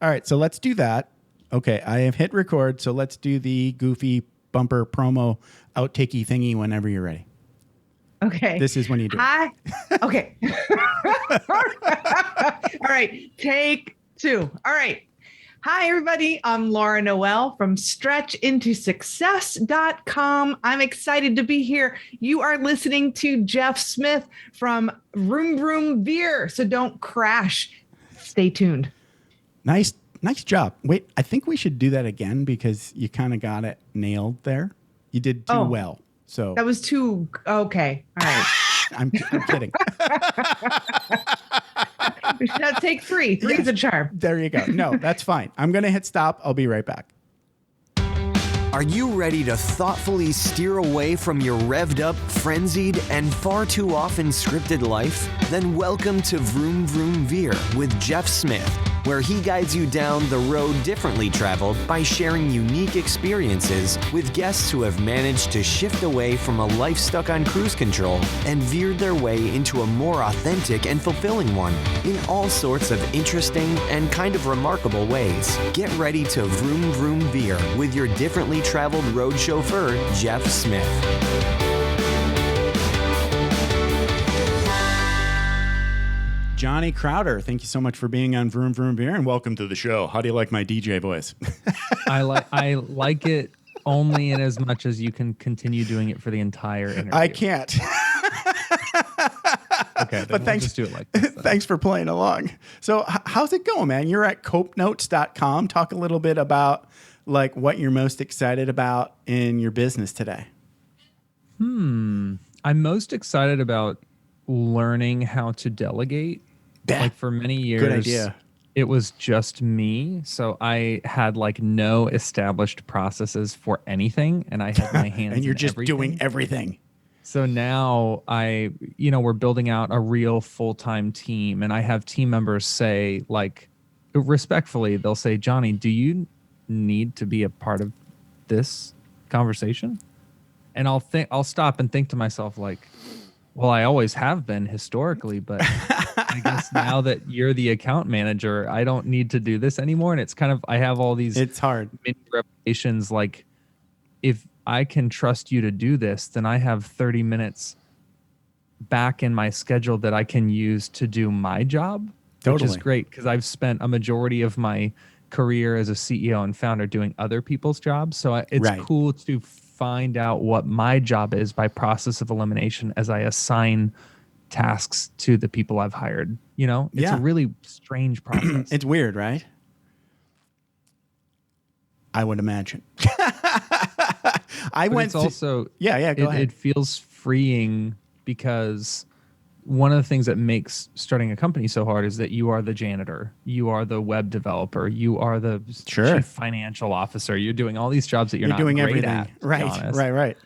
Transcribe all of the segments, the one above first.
All right, so let's do that. Okay, I have hit record, so let's do the goofy bumper promo outtakey thingy whenever you're ready. Okay. This is when you do Hi. Okay. All right. Take 2. All right. Hi, everybody. I'm Laura Noel from stretchintosuccess.com. I'm excited to be here. You are listening to Jeff Smith from Vroom, Veer. So don't crash. Stay tuned. Nice job. Wait, I think we should do that again because you kind of got it nailed there. You did too well. So that was too okay. All right. I'm kidding. We should take 3. 3 is a charm. There you go. No, that's fine. I'm going to hit stop. I'll be right back. Are you ready to thoughtfully steer away from your revved up, frenzied, and far too often scripted life? Then welcome to Vroom, Veer with Jeff Smith, where he guides you down the road differently traveled by sharing unique experiences with guests who have managed to shift away from a life stuck on cruise control and veered their way into a more authentic and fulfilling one in all sorts of interesting and kind of remarkable ways. Get ready to Vroom, Veer with your differently traveled road chauffeur, Jeff Smith. Johnny Crowder, thank you so much for being on Vroom Veer, and welcome to the show. How do you like my DJ voice? I like it only in as much as you can continue doing it for the entire interview. I can't. Okay, but thanks. Just do it like this, thanks for playing along. So how's it going, man? You're at copenotes.com. Talk a little bit about like what you're most excited about in your business today. I'm most excited about learning how to delegate. Like for many years, good idea. It was just me. So I had like no established processes for anything, and I had my hands and you're in just everything. doing everything. So now we're building out a real full-time team, and I have team members say, like, respectfully, they'll say, Johnny, do you need to be a part of this conversation? And I'll stop and think to myself, like, well, I always have been historically, but I guess now that you're the account manager, I don't need to do this anymore. And it's kind of, I have all these it's hard mini revelations, like, if I can trust you to do this, then I have 30 minutes back in my schedule that I can use to do my job, which is great because I've spent a majority of my career as a CEO and founder doing other people's jobs. So it's cool to find out what my job is by process of elimination as I assign tasks to the people I've hired. You know, it's a really strange process. It's weird, right? I would imagine. Go ahead. It feels freeing because one of the things that makes starting a company so hard is that you are the janitor, you are the web developer, you are the chief financial officer. You're doing all these jobs that you're not doing great everything. at. Right.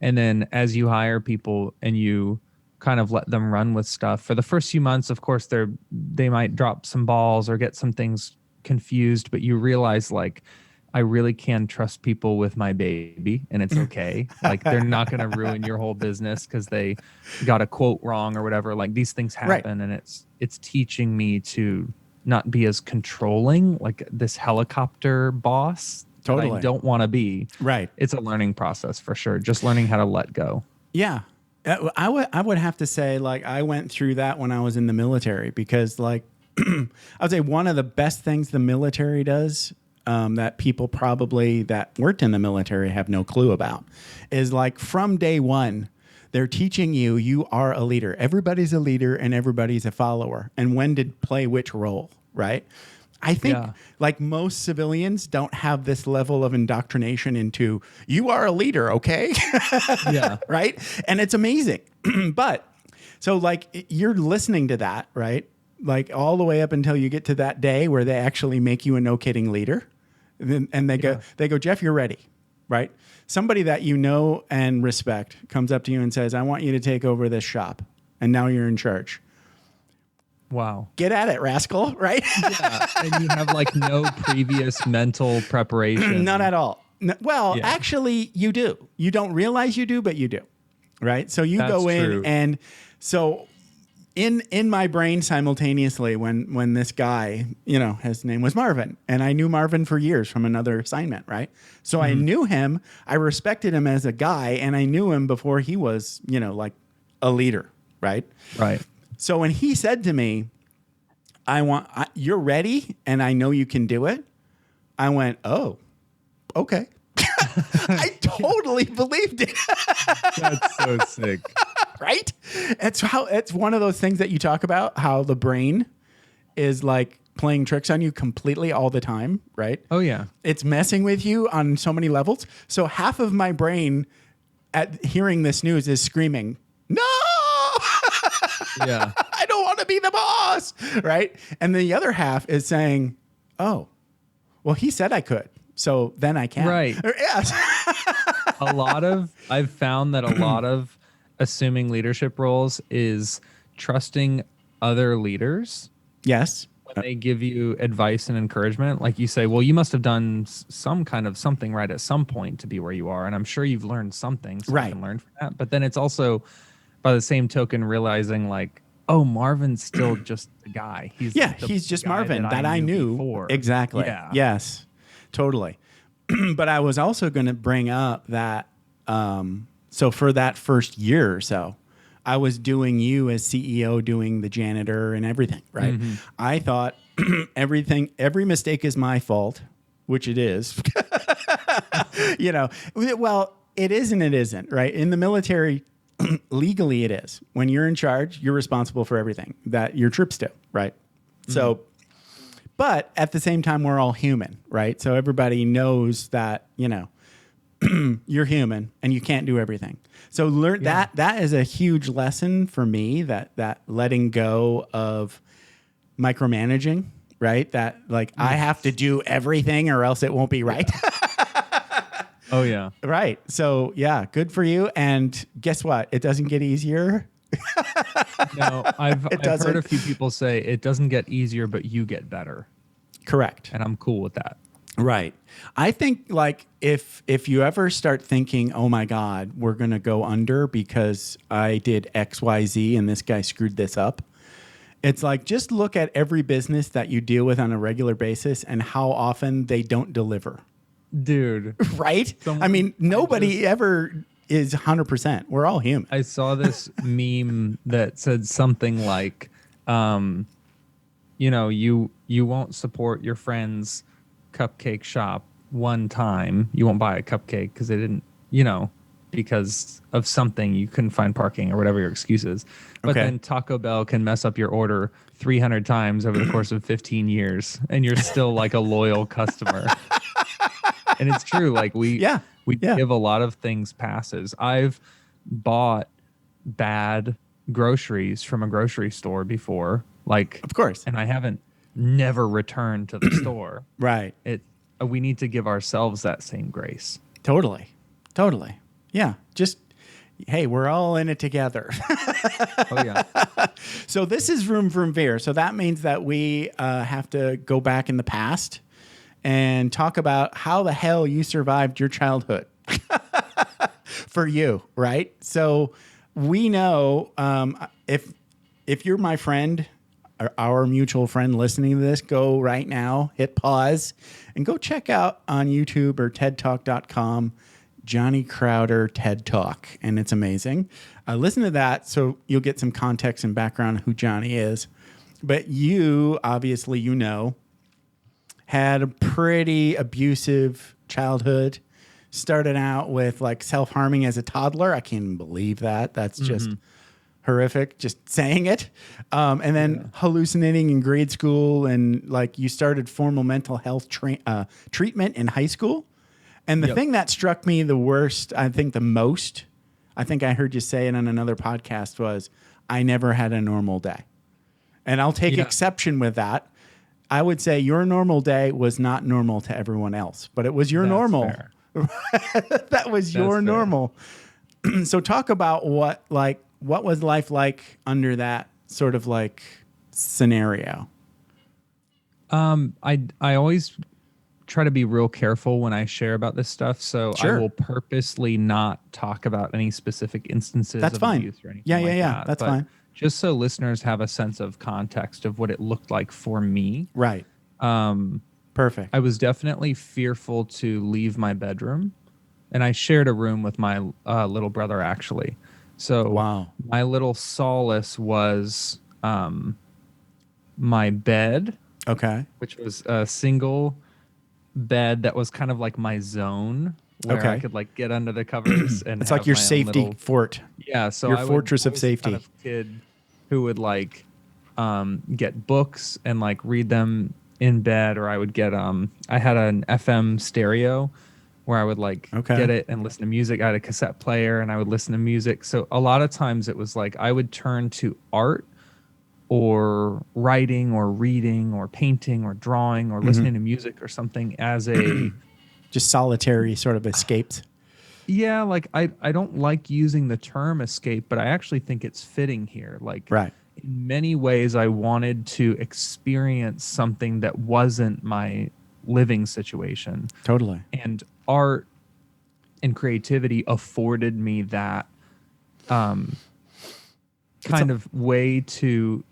And then as you hire people and you kind of let them run with stuff for the first few months, of course, they might drop some balls or get some things confused, but you realize, like, I really can trust people with my baby, and it's okay. Like, they're not going to ruin your whole business because they got a quote wrong or whatever. Like, these things happen, and it's teaching me to not be as controlling, like this helicopter boss. Totally. I don't want to be. Right. It's a learning process for sure. Just learning how to let go. Yeah. I would have to say, like, I went through that when I was in the military because, like, I would say one of the best things the military does that people probably that worked in the military have no clue about is, like, from day one, they're teaching you are a leader. Everybody's a leader and everybody's a follower. And when to play which role, right? I think like most civilians don't have this level of indoctrination into you are a leader, okay? Right? And it's amazing. But so, like, you're listening to that, right? Like, all the way up until you get to that day where they actually make you a no kidding leader. And they go, Jeff, you're ready, right? Somebody that you know and respect comes up to you and says, I want you to take over this shop. And now you're in charge. Wow. Get at it, rascal, right? Yeah. And you have, like, no previous mental preparation. None at all. Actually, you do. You don't realize you do, but you do, right? So you go in and so in my brain simultaneously when this guy, his name was Marvin, and I knew Marvin for years from another assignment, right? So I knew him, I respected him as a guy, and I knew him before he was, like a leader, right? Right. So when he said to me, you're ready, and I know you can do it, I went, oh, okay. I totally believed it. That's so sick. Right? It's one of those things that you talk about, how the brain is like playing tricks on you completely all the time, right? Oh, yeah. It's messing with you on so many levels. So half of my brain at hearing this news is screaming, no! Yeah. I don't want to be the boss, right? And the other half is saying, oh, well, he said I could, so then I can. Right. Yes. I've found that a lot of assuming leadership roles is trusting other leaders. Yes. When they give you advice and encouragement, like you say, well, you must have done some kind of something right at some point to be where you are. And I'm sure you've learned something, so right. you can learn from that. But then it's also, by the same token, realizing like, oh, Marvin's still just the guy. He's just Marvin that I knew before. Exactly. Yeah. Yes, totally. But I was also going to bring up that, so for that first year or so, I was doing you as CEO, doing the janitor and everything, right? Mm-hmm. I thought every mistake is my fault, which it is. Well, it is and it isn't, right? In the military, legally it is. When you're in charge, you're responsible for everything that your troops do, right? Mm-hmm. So, but at the same time, we're all human, right? So everybody knows that, you're human and you can't do everything. So learn that is a huge lesson for me, that letting go of micromanaging, right? That like I have to do everything or else it won't be right. Oh yeah. Right. So yeah, good for you. And guess what? It doesn't get easier. No, I've heard a few people say it doesn't get easier, but you get better. Correct. And I'm cool with that. Right. I think like if you ever start thinking, oh my God, we're going to go under because I did XYZ and this guy screwed this up. It's like, just look at every business that you deal with on a regular basis and how often they don't deliver. Dude. Right? Nobody ever is 100%. We're all human. I saw this meme that said something like, you won't support your friend's cupcake shop one time. You won't buy a cupcake because they didn't, because of something, you couldn't find parking or whatever your excuse is. But then Taco Bell can mess up your order 300 times over the course of 15 years and you're still like a loyal customer. And it's true. Like we give a lot of things passes. I've bought bad groceries from a grocery store before, like, of course, and I haven't never returned to the store. Right. We need to give ourselves that same grace. Totally. Yeah. Just, hey, we're all in it together. Oh yeah. So this is Vroom Vroom Veer. So that means that we have to go back in the past and talk about how the hell you survived your childhood for you, right? So we know if you're my friend, our mutual friend listening to this, go right now, hit pause, and go check out on YouTube or TEDTalk.com, Johnny Crowder TED Talk, and it's amazing. Listen to that so you'll get some context and background on who Johnny is. But you, obviously, had a pretty abusive childhood. Started out with like self-harming as a toddler. I can't even believe that. That's just horrific, just saying it. And then hallucinating in grade school, and like you started formal mental health treatment in high school. And the thing that struck me the worst, I think the most, I think I heard you say it on another podcast, was I never had a normal day. And I'll take exception with that. I would say your normal day was not normal to everyone else, but it was your normal. That was your normal. So talk about what was life like under that sort of like scenario? I always try to be real careful when I share about this stuff. So I will purposely not talk about any specific instances of abuse or anything. Yeah. That's fine. just so listeners have a sense of context of what it looked like for me. Right. Perfect. I was definitely fearful to leave my bedroom, and I shared a room with my little brother, actually. So wow. My little solace was my bed. Okay. Which was a single bed that was kind of like my zone where I could like get under the covers and it's like your safety fort. Yeah. So your fortress of safety. I was the kind of kid who would like get books and like read them in bed, or I would get I had an FM stereo where I would like get it and listen to music. I had a cassette player and I would listen to music. So a lot of times it was like I would turn to art or writing or reading or painting or drawing or listening to music or something as a just solitary sort of escapes. Yeah, like I don't like using the term escape, but I actually think it's fitting here. Like in many ways I wanted to experience something that wasn't my living situation. Totally. And art and creativity afforded me that kind of way to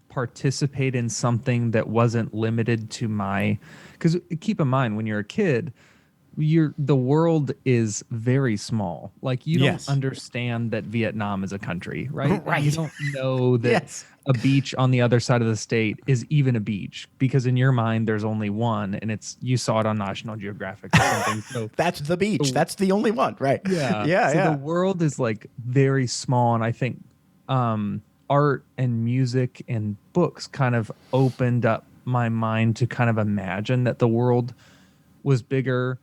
participate in something that wasn't limited to my, because keep in mind when you're a kid, the world is very small. Like you don't understand that Vietnam is a country, right? You don't know that a beach on the other side of the state is even a beach, because in your mind there's only one, and you saw it on National Geographic or something. So that's the beach. That's the only one, right? Yeah. The world is like very small, and I think art and music and books kind of opened up my mind to kind of imagine that the world was bigger.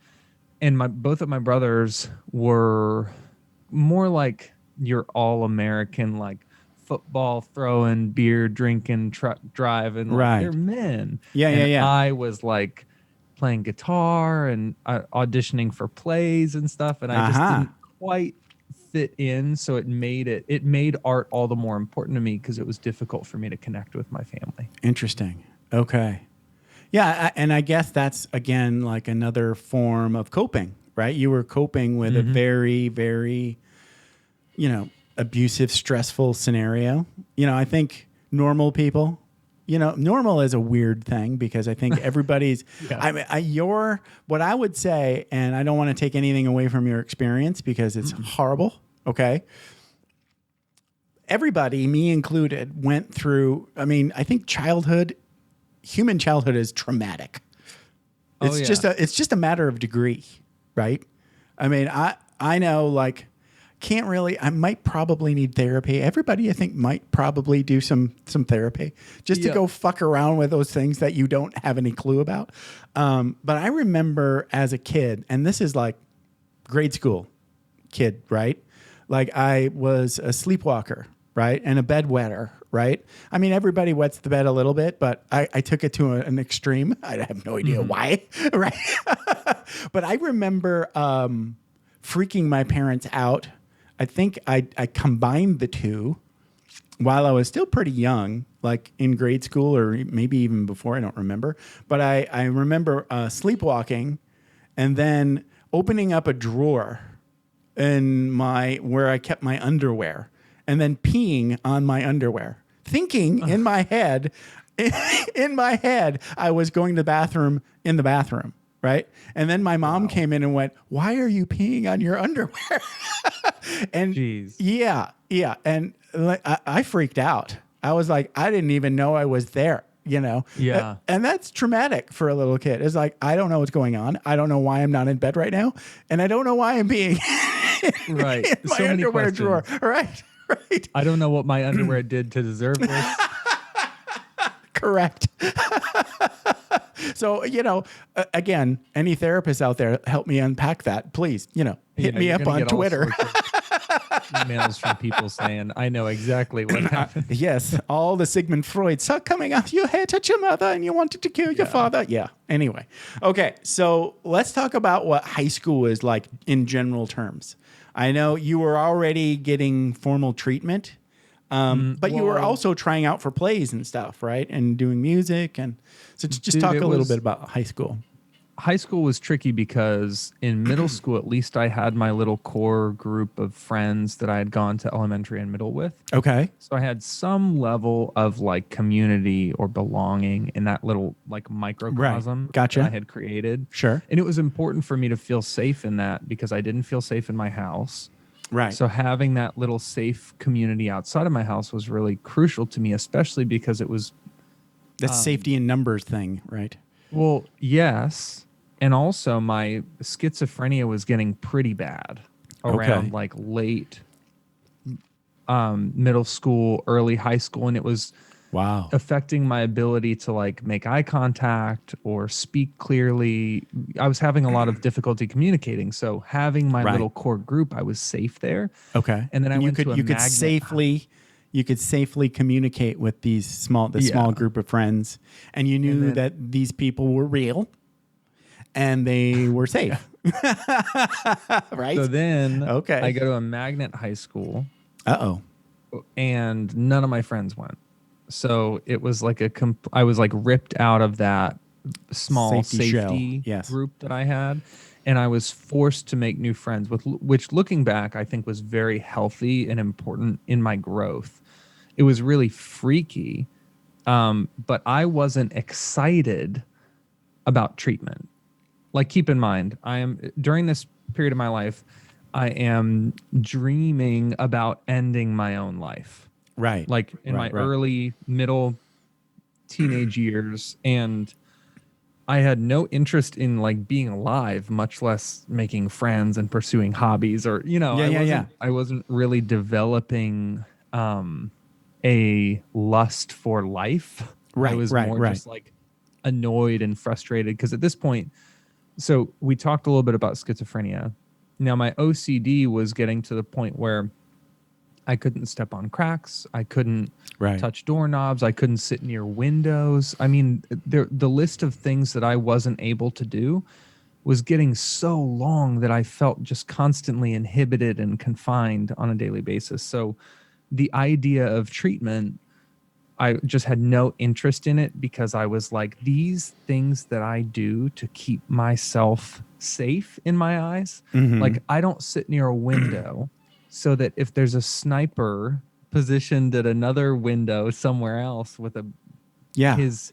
And both of my brothers were more like your all-American, like football throwing, beer drinking, truck driving. Like they're men. Yeah. I was like playing guitar and auditioning for plays and stuff, and I just didn't quite fit in. So it made art all the more important to me because it was difficult for me to connect with my family. Interesting. Okay. Yeah, and I guess that's, again, like another form of coping, right? You were coping with a very, very, abusive, stressful scenario. I think normal people, normal is a weird thing because I think everybody's, what I would say, and I don't want to take anything away from your experience because it's horrible, okay? Everybody, me included, went through, I think human childhood is traumatic. It's just a matter of degree, right? I know, like, I might probably need therapy. Everybody, I think, might probably do some therapy just to go fuck around with those things that you don't have any clue about. But I remember as a kid, and this is like grade school kid, right? Like I was a sleepwalker, right? And a bedwetter, right? Everybody wets the bed a little bit, but I took it to an extreme. I have no idea why, right? But I remember freaking my parents out. I think I combined the two while I was still pretty young, like in grade school or maybe even before, I don't remember. But I remember sleepwalking and then opening up a drawer where I kept my underwear and then peeing on my underwear. Thinking in my head, I was going to the bathroom in the bathroom, right? And then my mom came in and went, "Why are you peeing on your underwear?" And yeah. And I freaked out. I was like, I didn't even know I was there, Yeah. And that's traumatic for a little kid. It's like, I don't know what's going on. I don't know why I'm not in bed right now. And I don't know why I'm being in my underwear drawer. Right. I don't know what my underwear did to deserve this. Correct. So, again, any therapists out there, help me unpack that, please. Hit me up on Twitter. Emails from people saying, I know exactly what happened. Yes, all the Sigmund Freud stuff coming out your head at your mother and you wanted to kill your father. Yeah. Anyway. Okay, so let's talk about what high school is like in general terms. I know you were already getting formal treatment, but you were also trying out for plays and stuff, right? And doing music. And so just talk a little bit about high school. high school was tricky because in middle school, at least I had my little core group of friends that I had gone to elementary and middle with. Okay. So I had some level of like community or belonging in that little like microcosm Gotcha. that I had created. Sure. And it was important for me to feel safe in that because I didn't feel safe in my house. Right. So having that little safe community outside of my house was really crucial to me, especially because it was the safety in numbers thing, right? Well, yes. And also my schizophrenia was getting pretty bad around like late middle school, early high school. And it was affecting my ability to like make eye contact or speak clearly. I was having a lot of difficulty communicating. So having my little core group, I was safe there. Okay. And then I went to a magnet. You could safely communicate with these small group of friends, and you knew that these people were real and they were safe. Right? So then I go to a magnet high school. And none of my friends went. So it was like I was like ripped out of that small safety group that I had. And I was forced to make new friends, which looking back, I think was very healthy and important in my growth. It was really freaky, but I wasn't excited about treatment. Like, keep in mind, during this period of my life, I am dreaming about ending my own life. Right. Like in my early, middle, teenage years. And I had no interest in like being alive, much less making friends and pursuing hobbies or, I wasn't really developing a lust for life. I was more just like annoyed and frustrated because at this point, so we talked a little bit about schizophrenia. Now my OCD was getting to the point where I couldn't step on cracks. I couldn't touch doorknobs. I couldn't sit near windows. I mean, the list of things that I wasn't able to do was getting so long that I felt just constantly inhibited and confined on a daily basis. So the idea of treatment, I just had no interest in it because I was like, these things that I do to keep myself safe in my eyes, like I don't sit near a window so that if there's a sniper positioned at another window somewhere else with his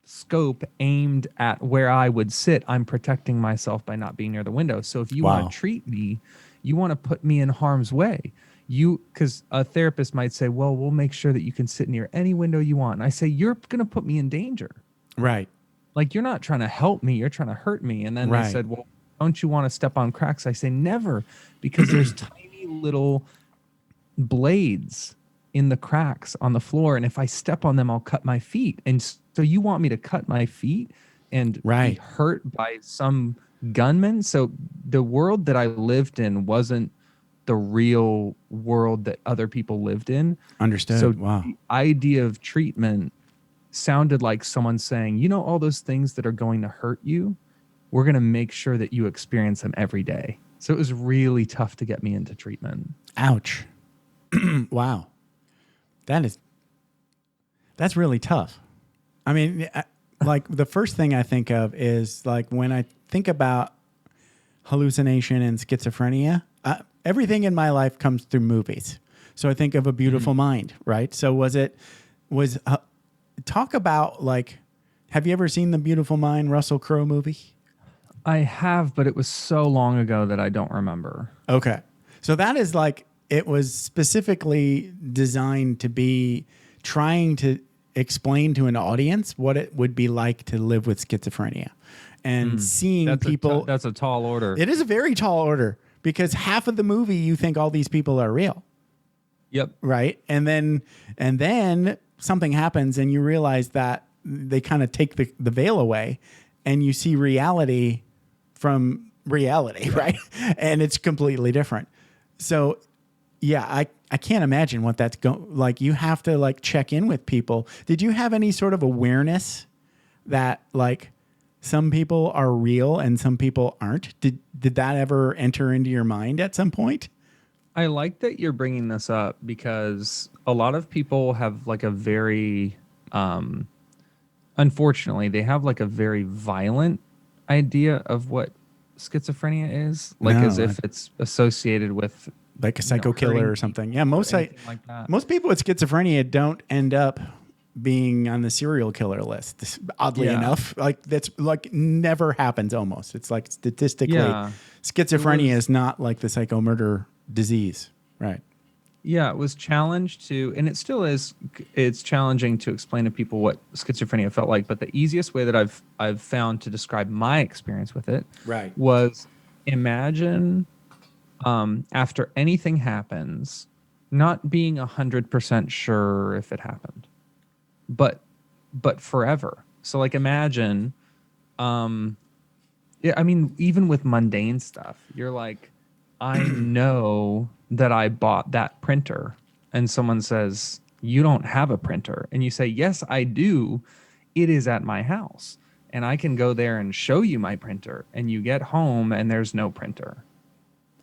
scope aimed at where I would sit, I'm protecting myself by not being near the window. So if you want to treat me, you want to put me in harm's way. Because a therapist might say, well, we'll make sure that you can sit near any window you want. And I say, you're going to put me in danger. Right. Like, you're not trying to help me. You're trying to hurt me. And then they said, well, don't you want to step on cracks? I say, never, because there's tiny little blades in the cracks on the floor. And if I step on them, I'll cut my feet. And so you want me to cut my feet and be hurt by some gunman? So the world that I lived in wasn't the real world that other people lived in. Understood. So the idea of treatment sounded like someone saying, all those things that are going to hurt you, we're going to make sure that you experience them every day. So it was really tough to get me into treatment. Ouch. Wow. That's really tough. I mean, like the first thing I think of is like when I think about hallucination and schizophrenia, everything in my life comes through movies. So I think of A Beautiful Mind, right? So talk about like, have you ever seen The Beautiful Mind, Russell Crowe movie? I have, but it was so long ago that I don't remember. Okay. So that is like, it was specifically designed to be trying to explain to an audience what it would be like to live with schizophrenia and seeing people. That's a tall order. It is a very tall order because half of the movie, you think all these people are real. Yep. Right. And then something happens and you realize that they kind of take the veil away and you see reality from reality. Right. And it's completely different. So yeah, I can't imagine what that's like. You have to like check in with people. Did you have any sort of awareness that like some people are real and some people aren't? Did that ever enter into your mind at some point? I like that you're bringing this up because a lot of people have like a very unfortunately, they have like a very violent idea of what schizophrenia is, like as if it's associated with like a psycho killer or something. Yeah, most like that. Most people with schizophrenia don't end up being on the serial killer list. Oddly enough, like that's like never happens almost. It's like statistically, schizophrenia is not like the psycho murder disease, right? Yeah, it was challenged to, and it still is. It's challenging to explain to people what schizophrenia felt like. But the easiest way that I've found to describe my experience with it, was imagine after anything happens, not being 100% sure if it happened, but forever. So like imagine, yeah, I mean, even with mundane stuff, you're like, I know that I bought that printer, and someone says, you don't have a printer. And you say, yes, I do. It is at my house. And I can go there and show you my printer. And you get home and there's no printer.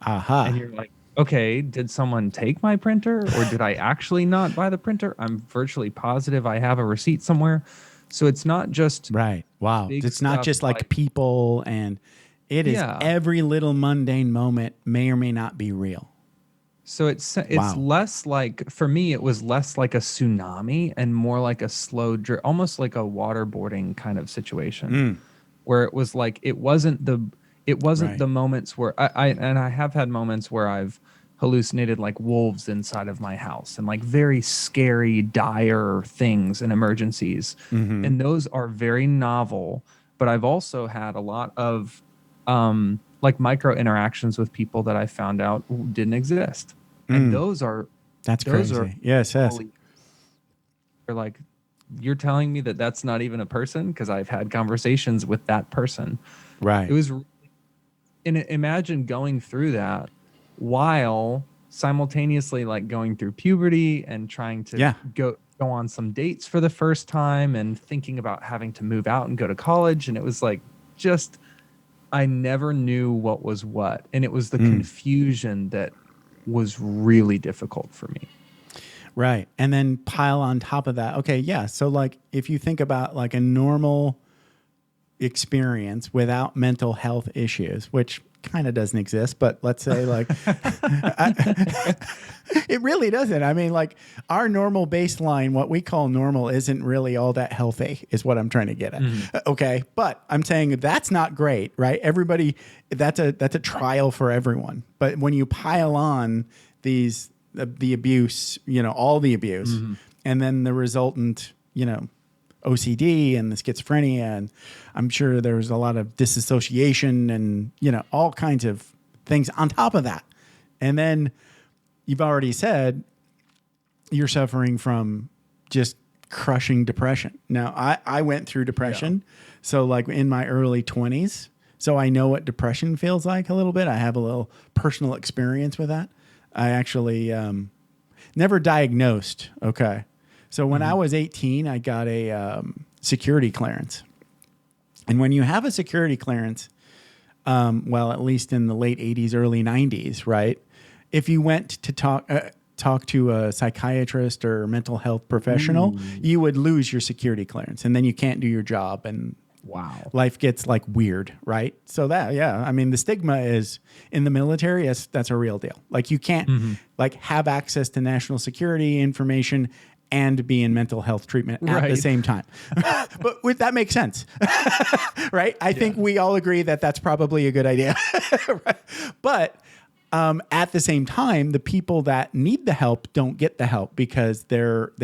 And you're like, okay, did someone take my printer, or did I actually not buy the printer? I'm virtually positive I have a receipt somewhere. So it's not just Wow. It's not just like people, and it is every little mundane moment may or may not be real. So it's less like, for me, it was less like a tsunami and more like a slow drip, almost like a waterboarding kind of situation, where it was like, it wasn't the moments where I have had moments where I've hallucinated like wolves inside of my house and like very scary, dire things and emergencies. And those are very novel, but I've also had a lot of like micro interactions with people that I found out didn't exist. And that's crazy. Yes. They're like, you're telling me that that's not even a person? Because I've had conversations with that person. Right. It was, and imagine going through that while simultaneously like going through puberty and trying to go on some dates for the first time and thinking about having to move out and go to college. And it was like, just, I never knew what was what. And it was the confusion that was really difficult for me. Right. And then pile on top of that. Okay. Yeah. So like, if you think about like a normal experience without mental health issues, which kind of doesn't exist, but let's say like, it really doesn't. I mean, like our normal baseline, what we call normal, isn't really all that healthy is what I'm trying to get at. Okay. But I'm saying that's not great, right? Everybody, that's a trial for everyone. But when you pile on these, the abuse, all the abuse, and then the resultant, OCD and the schizophrenia, and I'm sure there's a lot of disassociation and, all kinds of things on top of that. And then you've already said you're suffering from just crushing depression. Now, I went through depression. So like in my early 20s, so I know what depression feels like a little bit. I have a little personal experience with that. I actually never diagnosed. Okay. So when I was 18, I got a security clearance. And when you have a security clearance, well, at least in the late 80s, early 90s, right? If you went to talk to a psychiatrist or mental health professional, you would lose your security clearance, and then you can't do your job, and life gets like weird, right? So I mean, the stigma is in the military. That's a real deal. Like you can't like have access to national security information and be in mental health treatment at the same time. But that makes sense, right? I think we all agree that that's probably a good idea. Right? But at the same time, the people that need the help don't get the help because they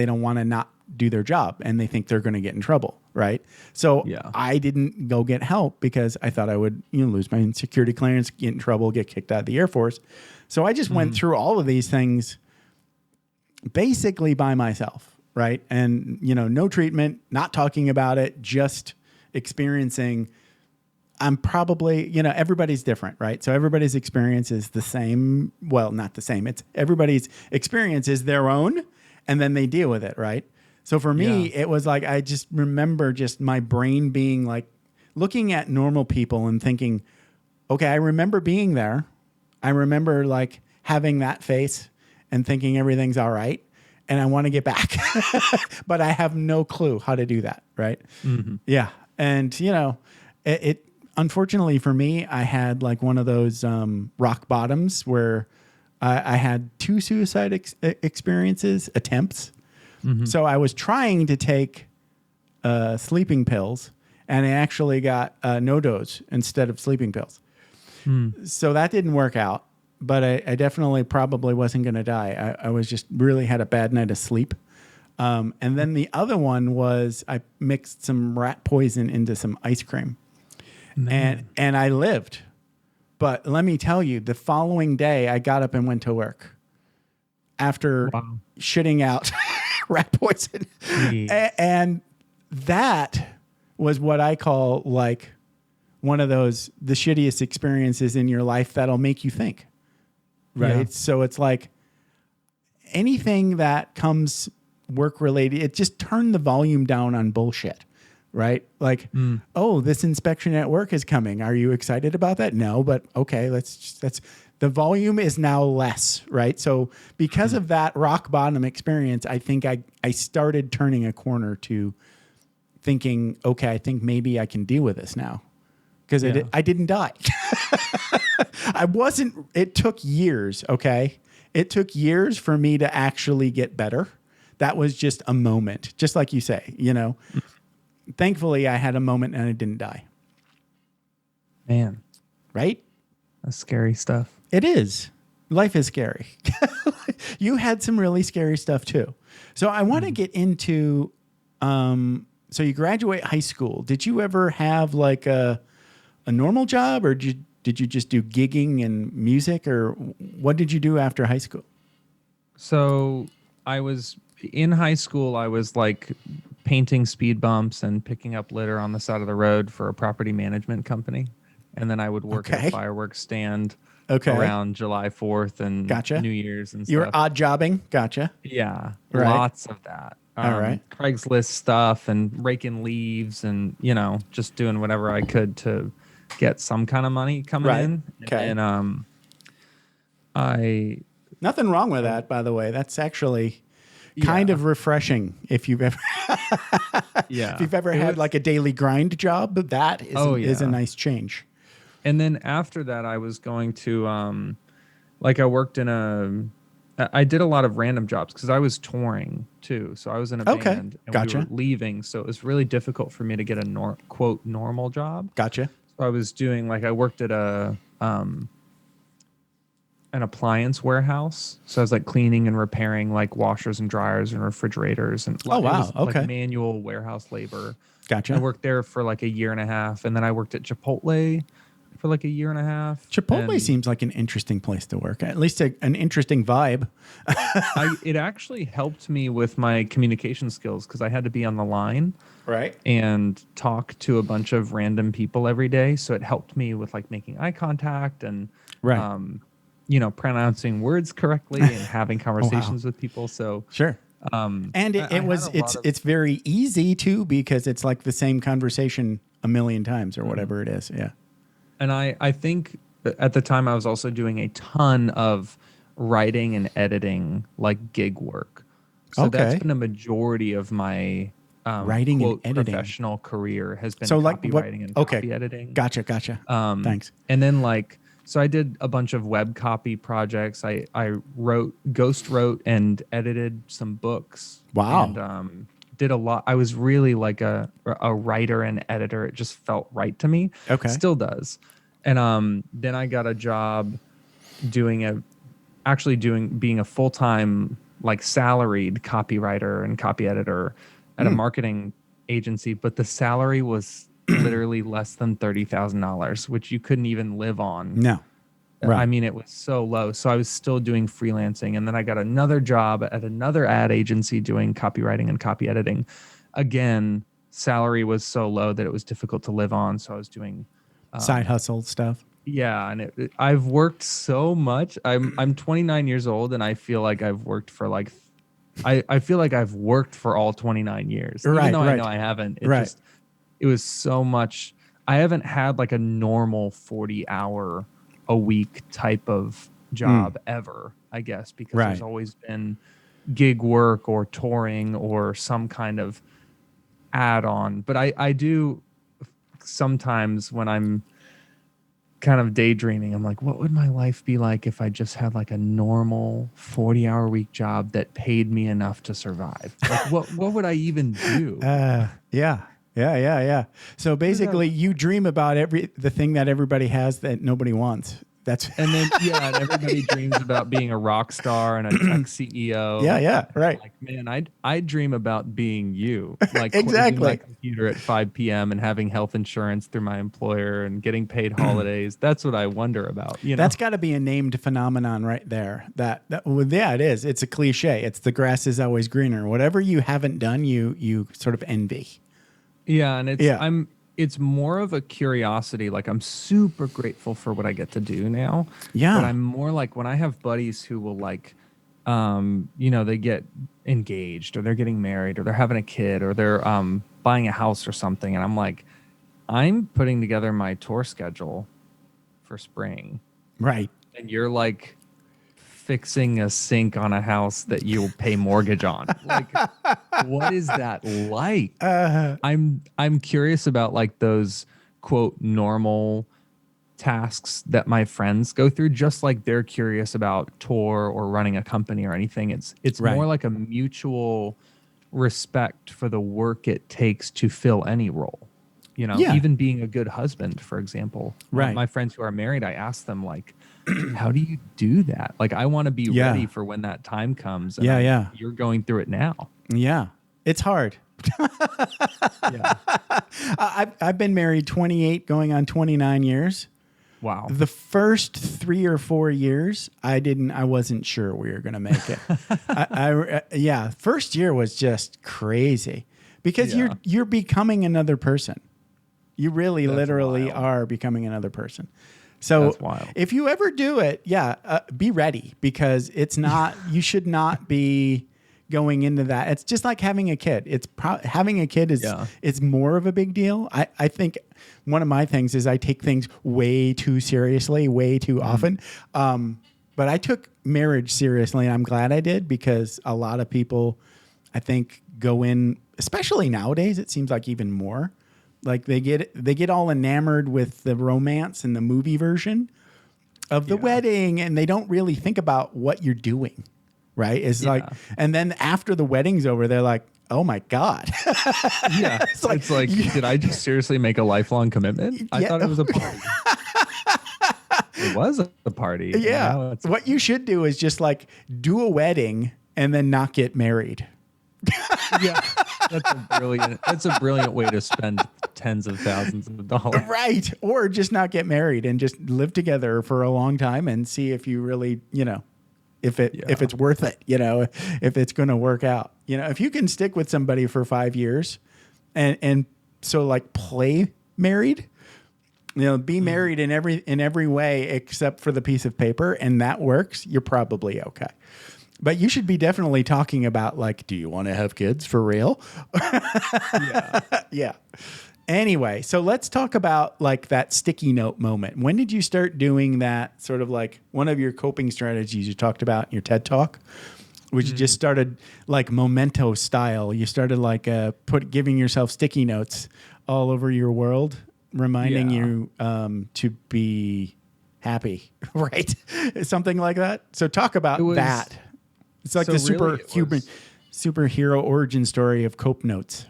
don't want to not do their job and they think they're going to get in trouble, right? So I didn't go get help because I thought I would lose my security clearance, get in trouble, get kicked out of the Air Force. So I just went through all of these things basically by myself, right? And, no treatment, not talking about it, just experiencing. I'm probably, everybody's different, right? So everybody's experience is the same. Well, not the same. It's everybody's experience is their own, and then they deal with it, right? So for me, it was like, I just remember just my brain being like looking at normal people and thinking, okay, I remember being there. I remember like having that face and thinking everything's all right. and I want to get back, but I have no clue how to do that. Right. Mm-hmm. Yeah. And, it unfortunately for me, I had like one of those rock bottoms where I had 2 suicide experiences, attempts. Mm-hmm. So I was trying to take sleeping pills, and I actually got no-dose instead of sleeping pills. So that didn't work out, but I definitely probably wasn't going to die. I was just really had a bad night of sleep. And then the other one was I mixed some rat poison into some ice cream. And I lived. But let me tell you, the following day I got up and went to work after shitting out rat poison. And that was what I call like one of those, the shittiest experiences in your life that'll make you think. Right. Yeah. So it's like anything that comes work related, it just turned the volume down on bullshit. Right? Like, oh, this inspection at work is coming. Are you excited about that? No, but okay, that's the volume is now less, right? So because of that rock bottom experience, I think I started turning a corner to thinking, okay, I think maybe I can deal with this now. Because I didn't die. It took years, okay? It took years for me to actually get better. That was just a moment, just like you say, Thankfully, I had a moment and I didn't die. Man. Right? That's scary stuff. It is. Life is scary. You had some really scary stuff too. So I want to get into, so you graduate high school. Did you ever have like a normal job, or did you just do gigging and music, or what did you do after high school? So in high school, I was like painting speed bumps and picking up litter on the side of the road for a property management company. And then I would work at a fireworks stand around July 4th and New Year's and stuff. You were odd jobbing. Gotcha. Yeah. Right. Lots of that. All right. Craigslist stuff and raking leaves and, just doing whatever I could to get some kind of money coming in. Okay. And nothing wrong with that, by the way. That's actually kind of refreshing if you've ever if you've ever had like a daily grind job. That is a nice change. And then after that, I was going to I worked I did a lot of random jobs because I was touring too. So I was in a band and we were leaving. So it was really difficult for me to get a quote normal job. Gotcha. So I was doing I worked at an appliance warehouse. So I was like cleaning and repairing like washers and dryers and refrigerators and like manual warehouse labor. Gotcha. I worked there for like a year and a half, and then I worked at Chipotle for like a year and a half. Chipotle seems like an interesting place to work, at least an interesting vibe. It actually helped me with my communication skills because I had to be on the line and talk to a bunch of random people every day. So it helped me with like making eye contact and pronouncing words correctly and having conversations with people. So sure. And it's very easy too, because it's like the same conversation a million times or whatever it is. Yeah. And I think at the time I was also doing a ton of writing and editing, like gig work. So that's been a majority of my writing quote, and editing professional career has been copywriting and copy editing. Gotcha. Thanks. And then so I did a bunch of web copy projects. I ghost wrote and edited some books. Wow. And did a lot. I was really like a writer and editor. It just felt right to me. Okay. Still does. And then I got a job being a full-time like salaried copywriter and copy editor at a marketing agency, but the salary was literally less than $30,000, which you couldn't even live on. No. Right. I mean, it was so low. So I was still doing freelancing. And then I got another job at another ad agency doing copywriting and copy editing. Again, salary was so low that it was difficult to live on. So I was doing side hustle stuff. Yeah. And I've worked so much. I'm 29 years old and I feel like I've worked for I feel like I've worked for all 29 years. Even though I know I haven't. It was so much. I haven't had like a normal 40-hour a week type of job ever, I guess, because there's always been gig work or touring or some kind of add-on. But I do sometimes when I'm kind of daydreaming, I'm like, what would my life be like if I just had like a normal 40-hour week job that paid me enough to survive? Like what would I even do? Yeah. So basically you dream about the thing that everybody has that nobody wants. And then and everybody dreams about being a rock star and a tech CEO. Yeah, right. Like, man, I dream about being you, like exactly. closing my computer at 5 p.m. and having health insurance through my employer and getting paid holidays. That's what I wonder about. That's got to be a named phenomenon right there. It is. It's a cliche. It's the grass is always greener. Whatever you haven't done, you sort of envy. Yeah, and it's more of a curiosity. Like, I'm super grateful for what I get to do now. Yeah. But I'm more like when I have buddies who will like, they get engaged or they're getting married or they're having a kid or they're buying a house or something. And I'm like, I'm putting together my tour schedule for spring. Right. And you're like fixing a sink on a house that you'll pay mortgage on. Like, what is that like? I'm curious about like those quote normal tasks that my friends go through, just like they're curious about tour or running a company or anything. It's right. more like a mutual respect for the work it takes to fill any role. Even being a good husband, for example. Right. My friends who are married, I ask them like, how do you do that? Like, I want to be ready for when that time comes. And you're going through it now. Yeah. It's hard. Yeah. I've been married 28 going on 29 years. Wow. The first 3 or 4 years, I wasn't sure we were going to make it. First year was just crazy because you're becoming another person. You really literally are becoming another person. So if you ever do it, be ready because it's not, you should not be going into that. It's just like having a kid. Having a kid is more of a big deal. I think one of my things is I take things way too seriously, way too often. But I took marriage seriously and I'm glad I did because a lot of people, I think, go in, especially nowadays, it seems like even more. Like they get all enamored with the romance and the movie version of the wedding, and they don't really think about what you're doing, right? It's like, and then after the wedding's over, they're like, "Oh my God!" It's like, did I just seriously make a lifelong commitment? I thought it was a party. It was a party. Yeah. What you should do is just like do a wedding and then not get married. That's a brilliant way to spend tens of thousands of dollars. Right. Or just not get married and just live together for a long time and see if you really, if it's worth it, if it's going to work out. If you can stick with somebody for 5 years and so like play married, be married in every way except for the piece of paper, and that works, you're probably okay. But you should be definitely talking about like, do you want to have kids for real? Yeah. Anyway, so let's talk about like that sticky note moment. When did you start doing that sort of like one of your coping strategies you talked about in your TED Talk, which you just started like memento style. You started like giving yourself sticky notes all over your world, reminding you to be happy, right? Something like that. So talk about that. It's like superhero origin story of cope notes.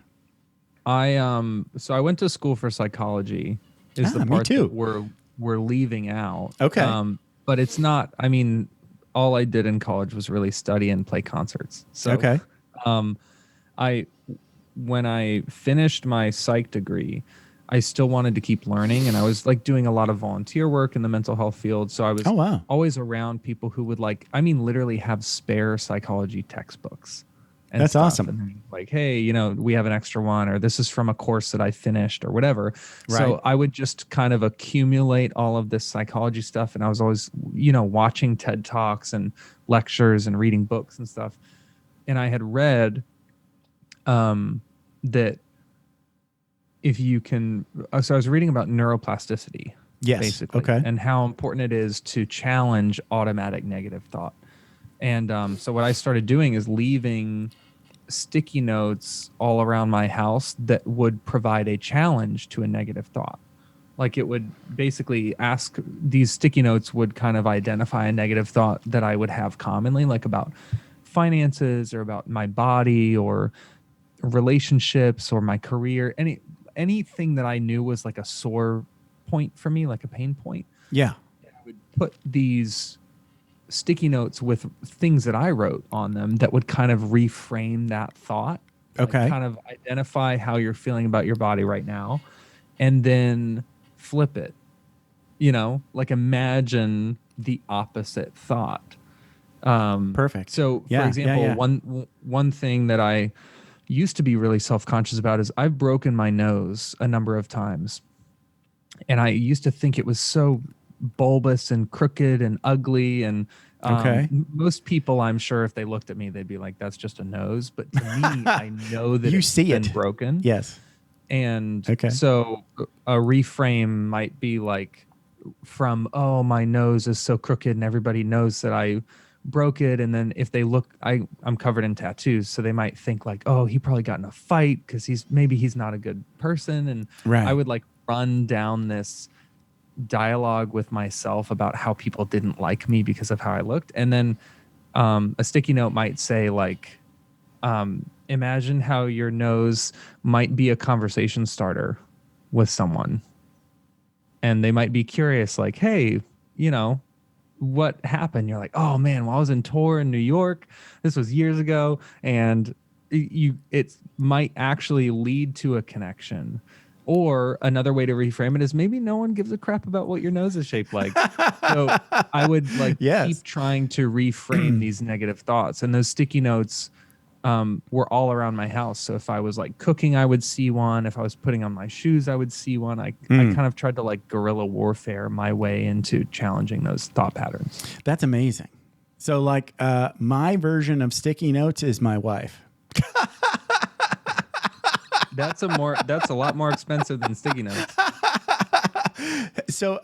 So I went to school for psychology. Is the part that we're leaving out. Okay. But it's not. I mean, all I did in college was really study and play concerts. So okay. When I finished my psych degree, I still wanted to keep learning, and I was like doing a lot of volunteer work in the mental health field. So I was always around people who would literally have spare psychology textbooks. And that's stuff. awesome. And like, hey, we have an extra one, or this is from a course that I finished or whatever. Right. So I would just kind of accumulate all of this psychology stuff. And I was always, watching TED Talks and lectures and reading books and stuff. And I had read that if you can, so I was reading about neuroplasticity, basically, okay, and how important it is to challenge automatic negative thought. And so what I started doing is leaving sticky notes all around my house that would provide a challenge to a negative thought. Like it would basically ask, these sticky notes would kind of identify a negative thought that I would have commonly, like about finances or about my body or relationships or my career, anything that I knew was like a sore point for me, like a pain point. Yeah. I would put these sticky notes with things that I wrote on them that would kind of reframe that thought. Okay. Like kind of identify how you're feeling about your body right now, and then flip it. Like imagine the opposite thought. Perfect. So, for example, one thing that I used to be really self-conscious about is I've broken my nose a number of times. And I used to think it was so bulbous and crooked and ugly. And most people, I'm sure, if they looked at me, they'd be like, that's just a nose. But to me, I know that it's been broken. Yes. And so a reframe might be like from, oh, my nose is so crooked and everybody knows that I broke it. And then if they look, I'm covered in tattoos, so they might think like, oh, he probably got in a fight because he's not a good person. And I would like run down this dialogue with myself about how people didn't like me because of how I looked. And then a sticky note might say like, imagine how your nose might be a conversation starter with someone. And they might be curious, like, hey, what happened? You're like, oh man, well, I was in tour in New York. This was years ago. And it might actually lead to a connection. Or another way to reframe it is maybe no one gives a crap about what your nose is shaped like. So I would keep trying to reframe these negative thoughts. And those sticky notes were all around my house. So if I was like cooking, I would see one. If I was putting on my shoes, I would see one. I kind of tried to like guerrilla warfare my way into challenging those thought patterns. That's amazing. So like my version of sticky notes is my wife. That's a lot more expensive than sticky notes. So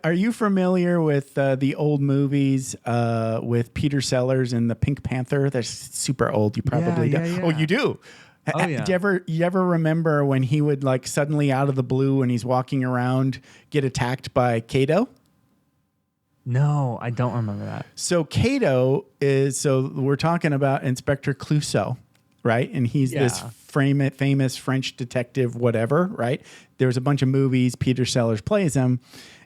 are you familiar with the old movies with Peter Sellers and the Pink Panther? They're super old. You probably don't. Yeah. Oh, you do? Oh, yeah. Do you ever remember when he would like suddenly out of the blue when he's walking around get attacked by Kato? No, I don't remember that. So Kato so we're talking about Inspector Clouseau, right? And he's this famous French detective, whatever, right? There's a bunch of movies. Peter Sellers plays him.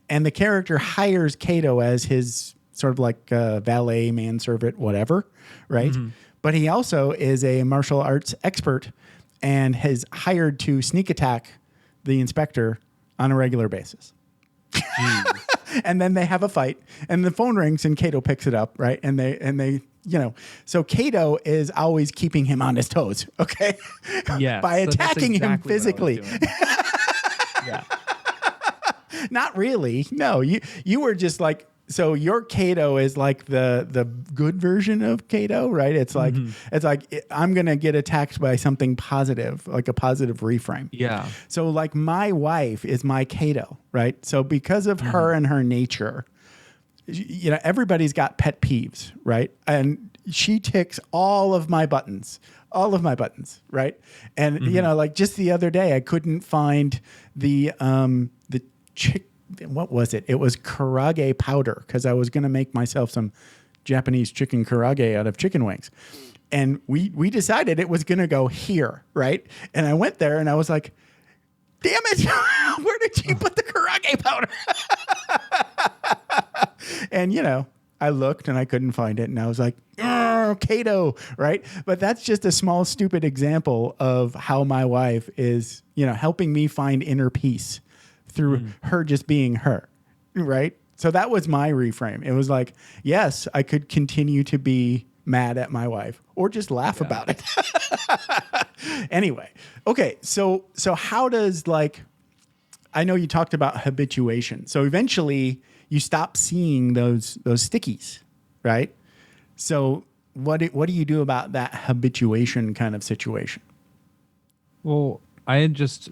And the character hires Kato as his sort of like valet, manservant, whatever, right? Mm-hmm. But he also is a martial arts expert and has hired to sneak attack the inspector on a regular basis. And then they have a fight and the phone rings and Kato picks it up, right? And they so Kato is always keeping him on his toes, okay? Yeah. By attacking him physically. Yeah. Not really. No, you were just like, so your Kato is like the good version of Kato, right? It's like I'm gonna get attacked by something positive, like a positive reframe. Yeah. So like my wife is my Kato, right? So because of her and her nature, everybody's got pet peeves, right? And she ticks all of my buttons, right? And like just the other day, I couldn't find the what was it? It was karage powder because I was going to make myself some Japanese chicken karage out of chicken wings. And we decided it was going to go here, right? And I went there and I was like, damn it, where did you put the karage powder? And, I looked and I couldn't find it. And I was like, Kato, right? But that's just a small, stupid example of how my wife is, helping me find inner peace through her just being her, right? So that was my reframe. It was like, yes, I could continue to be mad at my wife or just laugh about it. Anyway, okay, so how does I know you talked about habituation. So eventually you stop seeing those stickies, right? So what do you do about that habituation kind of situation? Well, I had just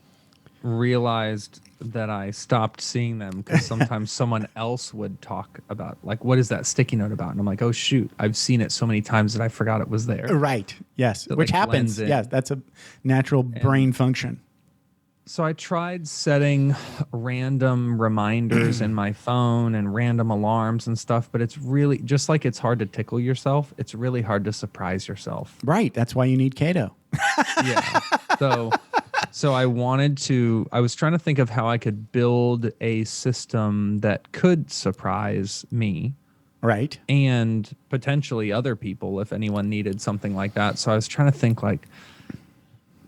realized that I stopped seeing them because sometimes someone else would talk about, like, what is that sticky note about? And I'm like, oh shoot, I've seen it so many times that I forgot it was there. Right. Yes. So, Which like, happens. blends in. Yes. That's a natural brain function. So I tried setting random reminders in my phone and random alarms and stuff, but it's really just like it's hard to tickle yourself. It's really hard to surprise yourself. Right. That's why you need Cato. Yeah. So I was trying to think of how I could build a system that could surprise me. Right. And potentially other people if anyone needed something like that. So I was trying to think like,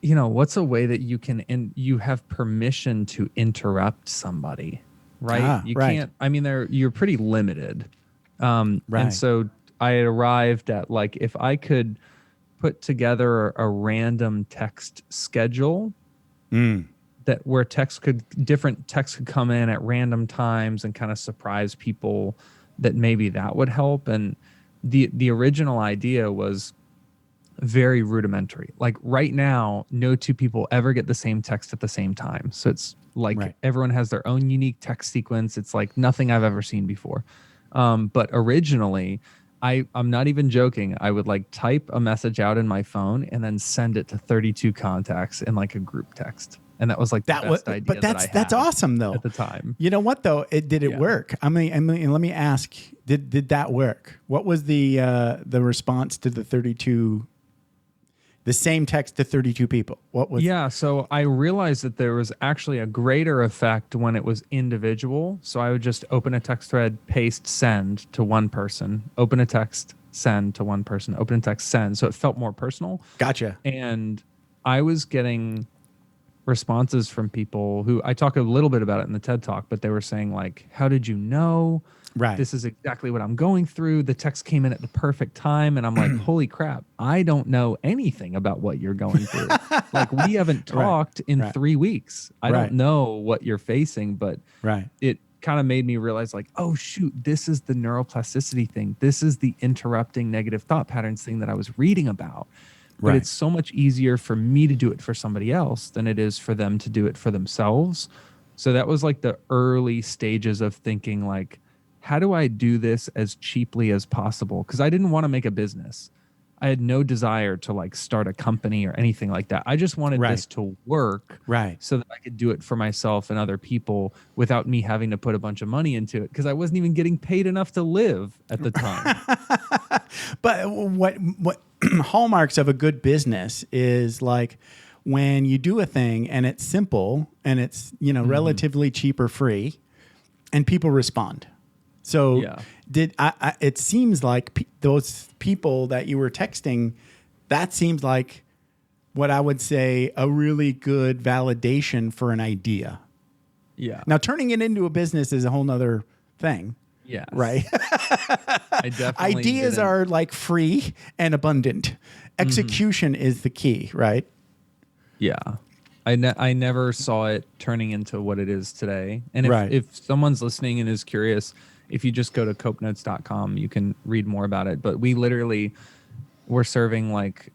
what's a way that you can, and you have permission to interrupt somebody, right? You can't, you're pretty limited. Right. And so I had arrived at, like, if I could put together a random text schedule that where different texts could come in at random times and kind of surprise people, that maybe that would help. And the original idea was very rudimentary. Like right now, no two people ever get the same text at the same time. So it's like everyone has their own unique text sequence. It's like nothing I've ever seen before. But originally, I'm not even joking. I would like type a message out in my phone and then send it to 32 contacts in like a group text. And that was like the best idea. But that's awesome though. At the time. You know what though? Did it work? I mean, let me ask, did that work? What was the response to the same text to 32 people? What was? Yeah, so I realized that there was actually a greater effect when it was individual. So I would just open a text thread, paste, send to one person, open a text, send to one person, open a text, send. So it felt more personal. Gotcha. And I was getting responses from people who, I talk a little bit about it in the TED Talk, but they were saying like, how did you know? Right. This is exactly what I'm going through. The text came in at the perfect time. And I'm like, holy crap, I don't know anything about what you're going through. Like we haven't talked in 3 weeks. I don't know what you're facing, but it kind of made me realize like, oh shoot, this is the neuroplasticity thing. This is the interrupting negative thought patterns thing that I was reading about. But it's so much easier for me to do it for somebody else than it is for them to do it for themselves. So that was like the early stages of thinking like, how do I do this as cheaply as possible? Because I didn't want to make a business. I had no desire to like start a company or anything like that. I just wanted this to work so that I could do it for myself and other people without me having to put a bunch of money into it because I wasn't even getting paid enough to live at the time. But what hallmarks of a good business is like when you do a thing and it's simple and it's, relatively cheap or free and people respond. So it seems like those people that you were texting, that seems like what I would say a really good validation for an idea. Yeah. Now turning it into a business is a whole nother thing. Yeah. Right. I definitely Ideas are like free and abundant. Execution is the key, right? Yeah. I never saw it turning into what it is today. And if someone's listening and is curious, if you just go to copenotes.com, you can read more about it. But we literally were serving like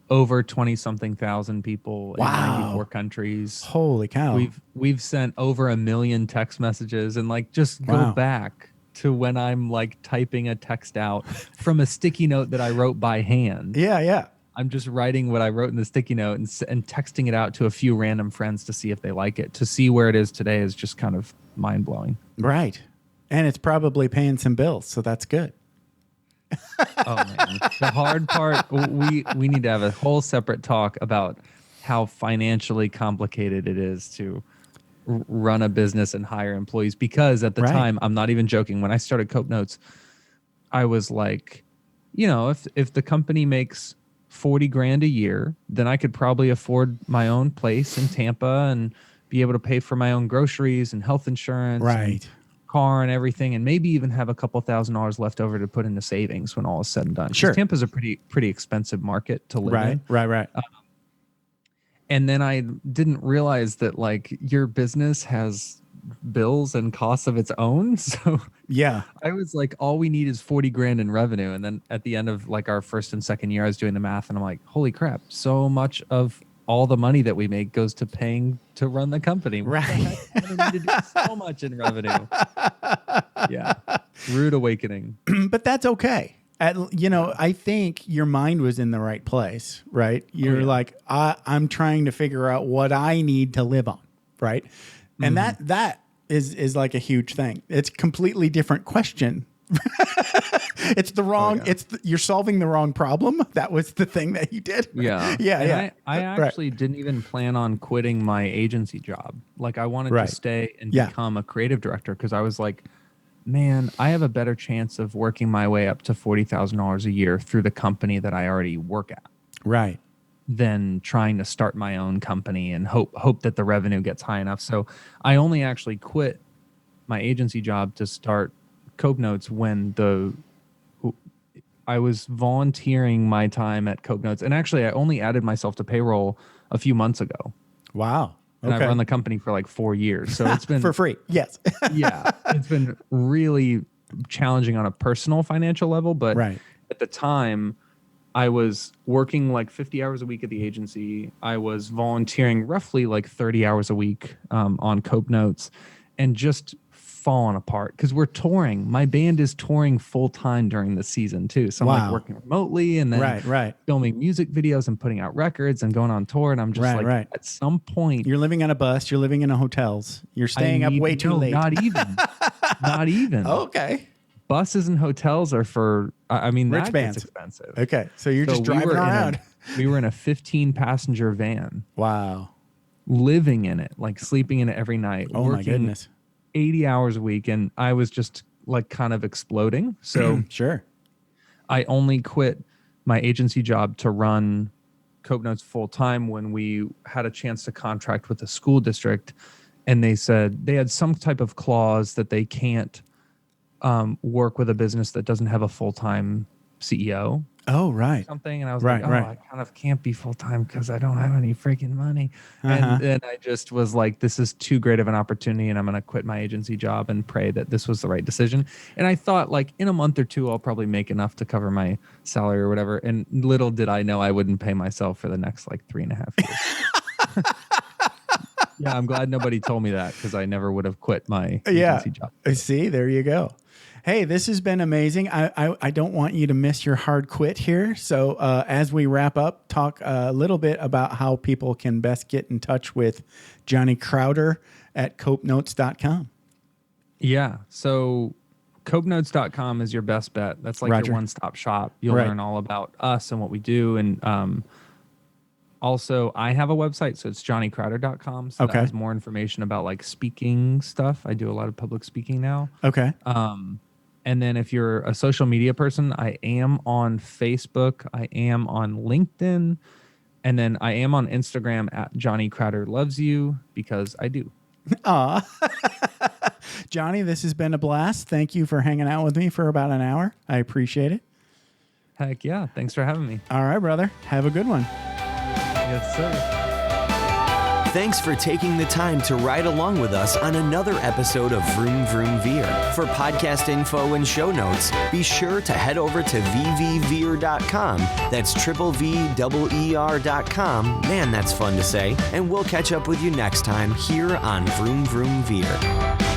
over 20-something thousand people in 94 countries. Holy cow. We've sent over 1 million text messages and like just go back to when I'm like typing a text out from a sticky note that I wrote by hand. Yeah. I'm just writing what I wrote in the sticky note and texting it out to a few random friends to see if they like it. To see where it is today is just kind of mind blowing. Right. And it's probably paying some bills, so that's good. Oh man, the hard part, we need to have a whole separate talk about how financially complicated it is to run a business and hire employees. Because at the time, I'm not even joking, when I started Cope Notes, I was like, if the company makes 40 grand a year, then I could probably afford my own place in Tampa and be able to pay for my own groceries and health insurance. Right. Car and everything, and maybe even have a couple $1,000s left over to put into savings when all is said and done. Sure. Tampa's a pretty expensive market to live in. Right. And then I didn't realize that like your business has bills and costs of its own. So I was like, all we need is 40 grand in revenue. And then at the end of like our first and second year, I was doing the math and I'm like, holy crap, so much of all the money that we make goes to paying to run the company. Right. I need to do so much in revenue. Yeah. Rude awakening. But that's okay. I think your mind was in the right place, right? You're like, I'm trying to figure out what I need to live on, right? And that is like a huge thing. It's a completely different question. It's the wrong. You're solving the wrong problem. That was the thing that you did. Yeah. Yeah. I actually didn't even plan on quitting my agency job. Like I wanted to stay and become a creative director because I was like, man, I have a better chance of working my way up to $40,000 a year through the company that I already work at. Right. Than trying to start my own company and hope that the revenue gets high enough. So I only actually quit my agency job to start Cope Notes when I was volunteering my time at Cope Notes. And actually I only added myself to payroll a few months ago. Wow. And I've run the company for like 4 years. So it's been for free. Yes. Yeah. It's been really challenging on a personal financial level. But at the time I was working like 50 hours a week at the agency. I was volunteering roughly like 30 hours a week on Cope Notes and just falling apart because we're touring. My band is touring full time during the season too. So I'm like working remotely and then filming music videos and putting out records and going on tour. And I'm just at some point you're living on a bus, you're living in hotels, you're staying up way too late. Not even. Okay. Buses and hotels are for, rich bands. Gets expensive. Okay. So you're just driving around. We were in a 15-passenger van. Wow. Living in it, like sleeping in it every night. Oh my goodness. 80 hours a week. And I was just like kind of exploding. So sure. I only quit my agency job to run Cope Notes full time when we had a chance to contract with a school district. And they said they had some type of clause that they can't work with a business that doesn't have a full-time CEO. Oh, right. Something. And I was like, I kind of can't be full-time because I don't have any freaking money. And then I just was like, this is too great of an opportunity and I'm going to quit my agency job and pray that this was the right decision. And I thought like in a month or two, I'll probably make enough to cover my salary or whatever. And little did I know I wouldn't pay myself for the next like 3.5 years. Yeah, I'm glad nobody told me that because I never would have quit my agency job. See, there you go. Hey, this has been amazing. I don't want you to miss your hard quit here. So as we wrap up, talk a little bit about how people can best get in touch with Johnny Crowder at copenotes.com. Yeah. So copenotes.com is your best bet. That's like your one-stop shop. You'll learn all about us and what we do. And also, I have a website, so it's johnnycrowder.com. So that has more information about like speaking stuff. I do a lot of public speaking now. Okay. And then if you're a social media person, I am on Facebook. I am on LinkedIn. And then I am on Instagram at Johnny Crowder Loves You because I do. Aw. Johnny, this has been a blast. Thank you for hanging out with me for about an hour. I appreciate it. Heck yeah. Thanks for having me. All right, brother. Have a good one. Yes, sir. Thanks for taking the time to ride along with us on another episode of Vroom Vroom Veer. For podcast info and show notes, be sure to head over to vvveer.com. That's VVER.com. Man, that's fun to say. And we'll catch up with you next time here on Vroom Vroom Veer.